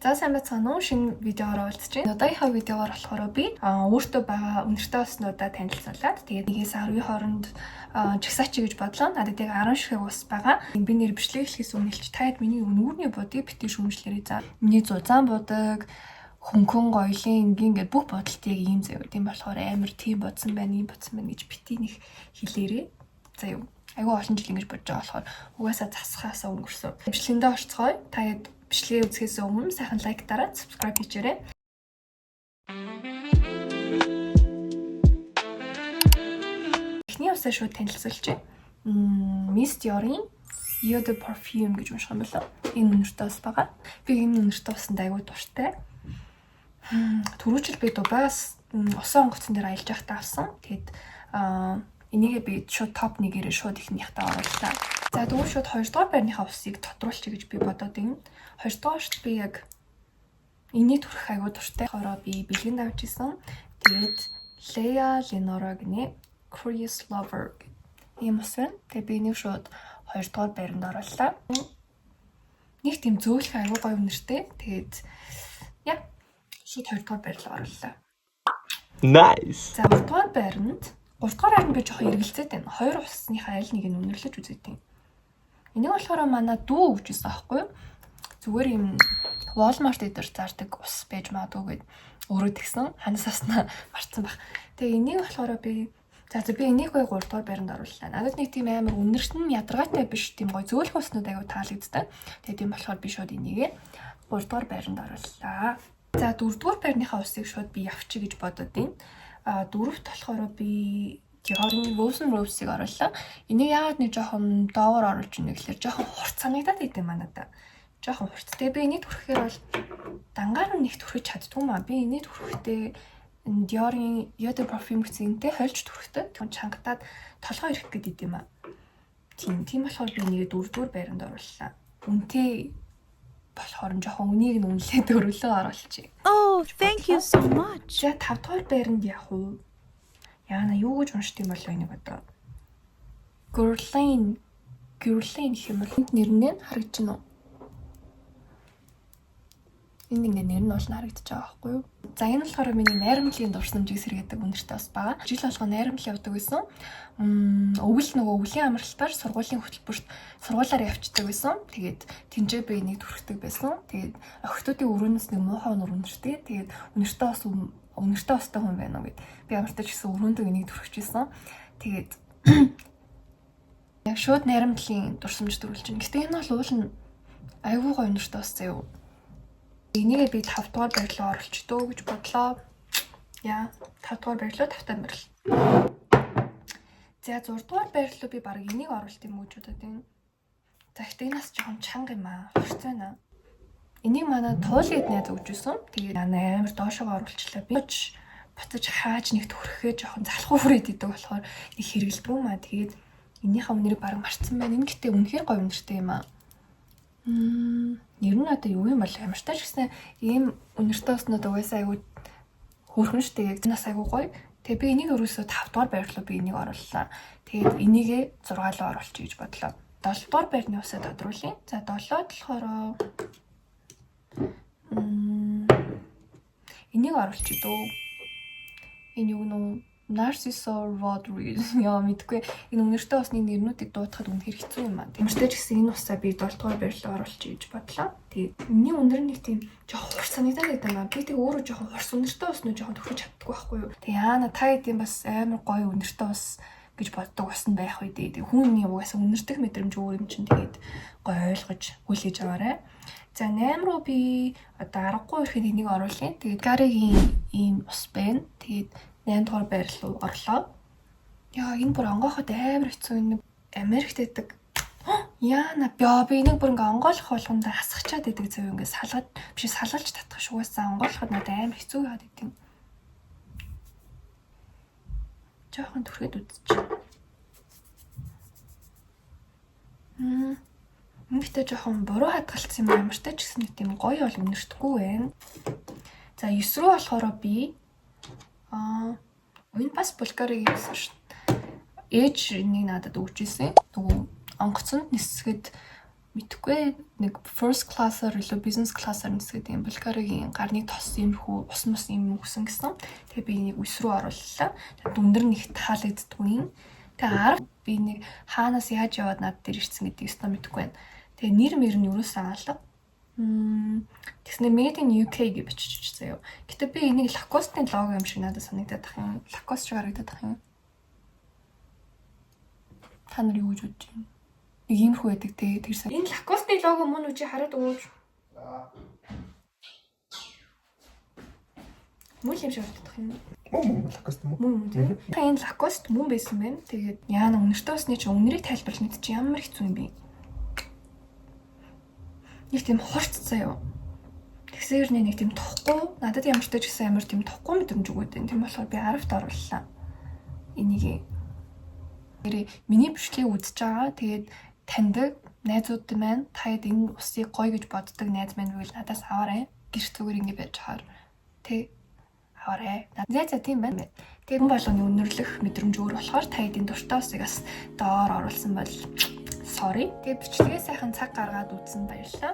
За сайн байцгаана уу? Шинэ видеоор уулзч байна. Одоогийн видеоор болохоор би өөртөө байгаа үнэртэй уснуудаа танилцуулаад тэгээд нэгээс 10-ийн хооронд жагсаач гэж бодлоо. Надад яг 10 ширхэг ус байгаа. Би нэр бичлэг хэлхээс өмнө хэлчих. Таад миний өнгөрний бодыг битгий шүүмжлэрээ за. Миний зузаан бодог хөнгөн гоёлын ингийн гэдэг бүх бодолтыг ийм заяа. Тийм болохоор амар тийм бодсон байна, ийм бодсон байна гэж битгий нэг хэлээрээ. За юу. Айгүй олон жил ингэж бодож байгаа болохоор угаасаа засахаасаа өнгөрсөн. Бичлэгэндээ орцгоё. Та яд бичлэгээ үзэхээс өмнө сайхан лайк дараад subscribe хийжээрэй. Эхний усаа шууд танилцуулчих. Miss Dior-ийн Eau de Parfum гэж унших юм болоо. Энэ үнэртэй ус байгаа. Би энэ үнэртэй усанд айгүй дуртай. Түрүүчл би Дубайс усан онгоцон дээр аялж байхдаа авсан. Тэгээд энийгээ би шууд топ 1-ээр шууд ихнийхтэй орууллаа. За тэгвэл шууд 2 дугаар байрныхаа усыг тодруулчих гэж би бодоод байна. 2 дугаарт би яг эний төрх аягүй дуртай. Хороо би бэлгэнд авч исэн. Тэгээд Lea Lenora гэнэ Curious Lover ийм ус байна. Тэгээд би энийг шууд 2 дугаар байранд орууллаа. Нэг тийм зөөлөх аягүй гоё үнэртэй. Тэгээд яа шууд 2 дугаар байрлал орууллаа. Nice. За 3 дугаар байранд 3 дугаар байранд би жоохон эргэлзээд байна. Хоёр усныхаа айл нэг нь үнэрлэж үзээд байна. Энийг болохоор манай дүү өгч ирсэн аахгүй юу? Зүгээр юм Walmart дээр зардаг ус байж магадгүй гэд өөрөө тэгсэн. Ханаасаа марцсан баг. Тэгээ энийг болохоор би энийг гоё 3 дугаар байранд орууллаа. Надад нэг тийм амар үнэршин ядаргаатай биш тийм гоё зөөлх уснууд аягүй таалагддаг. Тэгээ тийм болохоор би шууд энийг 3 дугаар байранд орууллаа. За 4 дугаар байрныхаа усыг шууд би явчих гэж бодод байна. Дөрөвт болохоор би Dior-ийн Rose and Rose-ыг орууллаа. Энийг яагаад нэг жоохон доогоор оруулж ийнэ гэхэлэр жоохон хурц санагдаад идэв манайда. Жоохон хурц. Тэгээ би энийг түрхэхээр бол дангаар нь нэг түрхэж чаддгүй маа. Би энийг түрхэхдээ Dior-ийн Eau de Parfum гэсэнтэй хольж түрхтэй. Тэгвэл чангатаад толгой ирэх гээд идэв маа. Тийм болохоор би энийг 4 дугаар байранд орууллаа. Үнэтэй болохоор жоохон үнийг нь үнэлээд өрөлөө оруулчих. Oh, thank you so much. За 5 дугаар байранд явах уу? Яана юу гэж уншдаг юм болоо энийг одоо. Guerlain гэх юм бол энд нэр нь харагдаж байна уу? Энд ингээ нэр нь уул харагдаж байгаа байхгүй юу? За энэ болохоор миний найрамдлын дурсамжийг сэргээдэг үнэртэй бас байгаа. Жил болгоо найрамдал явдаг байсан. Өвлийн амралтаар сургуулийн хөтөлбөрт сургуулаар явцдаг байсан. Тэгээд тэнцээ би энийг түрхдэг байсан. Тэгээд охидуудын өрөөнөөс нэг муухай үнэртэй. Тэгээд үнэртэй устай хүн байна уу гэд би амартаж гэсэн өрөөндөө энийг түрхчихсэн. Тэгээд яг шууд найрамдлын дурсамж төрүүлж байна. Гэтэ энэ бол уул нь айгүй гоё үнэртэй ус заяа. Энийг би 5 дугаар байрлал оруулчихдөө гэж бодлоо. Яа 5 дугаар байрлал тавтан байрлал. За 6 дугаар байрлал би баг энийг оруулт юм уу гэж бодод байна. За ихтэй энэс жоохон чанга юм аа. Хурц байна. Энийг манай туулгад найз өгч ирсэн. Тэгээд амар доошоо оруулчлаа. Би буцаж хааж нэг төрхөө жоохон залхуу хүрээд идэг болохоор нэг хэрэгэлдэг юм аа. Тэгээд энийхээ үнэрийг баг марцсан байна. Энэ гэтээ үнэхээр гоё үнэртэй юм аа. Нэр нь одоо юу юм бол ямар ч тааш гэсэн ийм үнэртэй уснууд угаасаа айгүй хөөрхөн штэ яг нас айгүй гоё. Тэгээ би энийг өрөөсөө 5 дугаар байрлал би энийг орууллаа. Тэгээд энийгээ 6 руу оруулчих гэж бодлоо. 7 дугаар байрны усаа тодруулъя. За 7-д болохоор энийг оруулчих дөө. Энэ юу нөө Narciso Rodriguez яа мэдгүй энэ үнэртэй усны нэрнүүдийг дуудахад үнэхээр хэцүү юм аа. Тиймэрхүү ч гэсэн энэ усаа би 7 дугаар байрлал оруулчих гэж бодлоо. Тэгээд энэний үнэр нэг тийм жоохон хурц санагдаад байдаг маа. Би тэг өөрөө жоохон хурц үнэртэй уснуу жоохон төрөж чаддаггүй байхгүй юу. Тэг яана та гэдэм бас амар гоё үнэртэй ус гэж боддог ус нь байх үедээ. Тэг хүн угаасаа үнэртэх мэдрэмж өөр юм чинь тэгээд гоё ойлгож хүлээж аваарай. За 8 руу би одоо аргагүй ирэхэд энийг оруулъя. Тэгээд Gareгийн ийм ус байна. Тэгээд 8 дугаар байрлал руу орлоо. Яа энэ бүр онгоохот амар хэцүү нэг Америкт байдаг. Яана би энийг бүр ингээ онгойлох болгондоо хасгачаад идэг зөв ингээ салгалж татах шугасаа онгойлоход надад амар хэцүү яагаад идэв. Жохон түрхэд үзчих. Ингээд жоохон буруу хадгалсан юм амартай ч гэсэн нэг тийм гоё бол үнэртэхгүй байна. За 9 рүү болохоор би энэ бас Bulgari гэсэн шүү дээ. Ээж нэг надад өгч ирсэн. Нөгөө онгоцонд нисгэд мэдхгүй нэг first class-аар илүү business class-аар нисгээд юм Булгаригийн гарны тос иймэрхүү ус мус юм өгсөн гэсэн. Тэгээ би энийг үс рүү орууллаа. Тэгээ дүндэр нэгт таалагддгүй. Тэгээ арга би нэг хаанаас яаж яваад над дээр ирсэн гэдгийг өстө мэдэхгүй байна. Тэгээ нэр мэр нь юусэн алга. Тэгснэ made in UK гэж бичиж заяа. Гэтэ би энийг Lacoste-ийн лого юм шиг надад санагдаад тах юм. Lacoste шиг харагдаад тах юм. Та нар юу гэж бодож байна? Нэг иймэрхүү байдаг те тэр сайн. Энэ Lacoste-ийн лого мөн үгүй хараад өгөөч. Мөн юм шиг харагдах юм. Мөн Lacoste мөн. Мөн тийм. Энэ Lacoste мөн байсан байна. Тэгээд яана өнөртөө усны чи үнэрийг тайлбарлах мэт чи ямар хэцүү юм бэ? Нэг тийм хорт заяа. Тэгсээр нэг тийм тохгүй. Надад ямар ч тач гэсэн амар тийм тохгүй мэдрэмж өгөөд байна. Тийм болохоор би 10-т орууллаа. Энийг миний бичлэгийг үзэж байгаа. Тэгээд таньдаг найзууд маань таад энэ усыг гоё гэж боддог найз маань байвал надаас аваарай. Гэр зүгээр ингэ байж хаар. Тэ аваарай. За тийм байна. Тэгээд хүн болгоны үнэрлэх мэдрэмж өөр болохоор таад энэ дуртай усыг бас доор оруулсан бол sorry. Тэгээд бичлэгээ сайхан цаг гаргаад үзсэн баярлалаа.